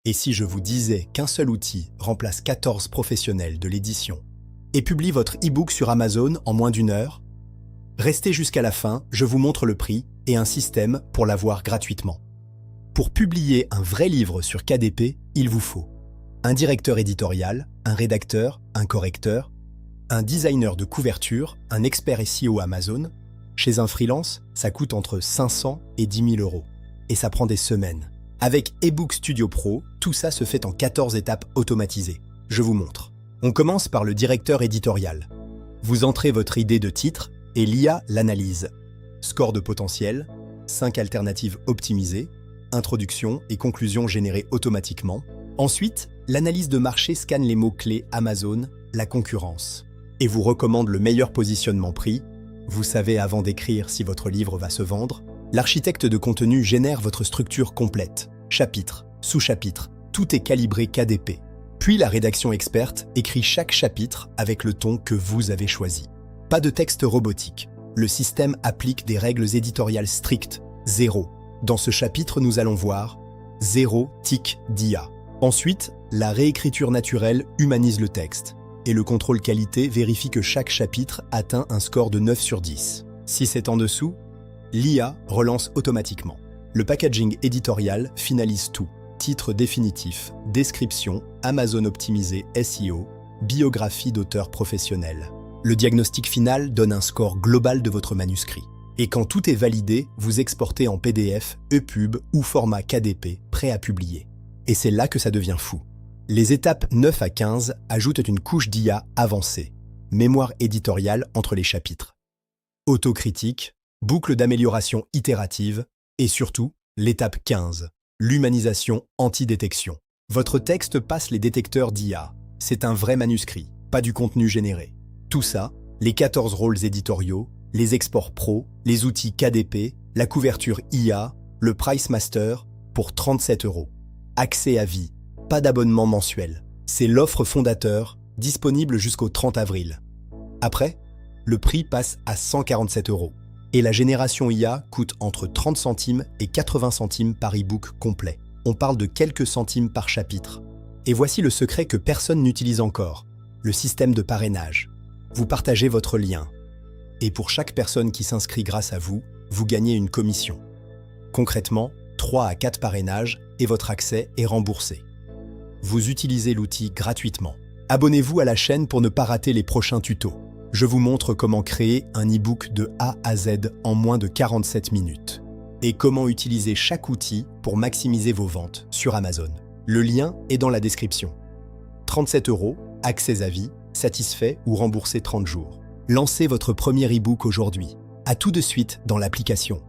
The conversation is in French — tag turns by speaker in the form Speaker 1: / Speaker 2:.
Speaker 1: Et si je vous disais qu'un seul outil remplace 14 professionnels de l'édition et publie votre e-book sur Amazon en moins d'1 heure? Restez jusqu'à la fin, je vous montre le prix et un système pour l'avoir gratuitement. Pour publier un vrai livre sur KDP, il vous faut un directeur éditorial, un rédacteur, un correcteur, un designer de couverture, un expert SEO Amazon. Chez un freelance, ça coûte entre 500 et 10 000 euros. Et ça prend des semaines. Avec eBook Studio Pro, tout ça se fait en 14 étapes automatisées. Je vous montre. On commence par le directeur éditorial. Vous entrez votre idée de titre et l'IA l'analyse. Score de potentiel, 5 alternatives optimisées, introduction et conclusion générées automatiquement. Ensuite, l'analyse de marché scanne les mots-clés Amazon, la concurrence, et vous recommande le meilleur positionnement prix. Vous savez avant d'écrire si votre livre va se vendre. L'architecte de contenu génère votre structure complète, chapitres, sous-chapitres, tout est calibré KDP. Puis la rédaction experte écrit chaque chapitre avec le ton que vous avez choisi. Pas de texte robotique. Le système applique des règles éditoriales strictes, 0. Dans ce chapitre, nous allons voir 0 tic d'IA. Ensuite, la réécriture naturelle humanise le texte et le contrôle qualité vérifie que chaque chapitre atteint un score de 9 sur 10. Si c'est en dessous, l'IA relance automatiquement. Le packaging éditorial finalise tout. Titre définitif, description, Amazon optimisé SEO, biographie d'auteur professionnel. Le diagnostic final donne un score global de votre manuscrit. Et quand tout est validé, vous exportez en PDF, EPUB ou format KDP, prêt à publier. Et c'est là que ça devient fou. Les étapes 9 à 15 ajoutent une couche d'IA avancée, mémoire éditoriale entre les chapitres, autocritique, boucle d'amélioration itérative et surtout, l'étape 15, l'humanisation anti-détection. Votre texte passe les détecteurs d'IA. C'est un vrai manuscrit, pas du contenu généré. Tout ça, les 14 rôles éditoriaux, les exports pro, les outils KDP, la couverture IA, le Price Master pour 37 €. Accès à vie, pas d'abonnement mensuel. C'est l'offre fondateur, disponible jusqu'au 30 avril. Après, le prix passe à 147 € et la génération IA coûte entre 30 centimes et 80 centimes par e-book complet. On parle de quelques centimes par chapitre. Et voici le secret que personne n'utilise encore, le système de parrainage. Vous partagez votre lien. Et pour chaque personne qui s'inscrit grâce à vous, vous gagnez une commission. Concrètement, 3 à 4 parrainages et votre accès est remboursé. Vous utilisez l'outil gratuitement. Abonnez-vous à la chaîne pour ne pas rater les prochains tutos. Je vous montre comment créer un e-book de A à Z en moins de 47 minutes. Et comment utiliser chaque outil pour maximiser vos ventes sur Amazon. Le lien est dans la description. 37 €, accès à vie, satisfait ou remboursé 30 jours. Lancez votre premier e-book aujourd'hui. À tout de suite dans l'application.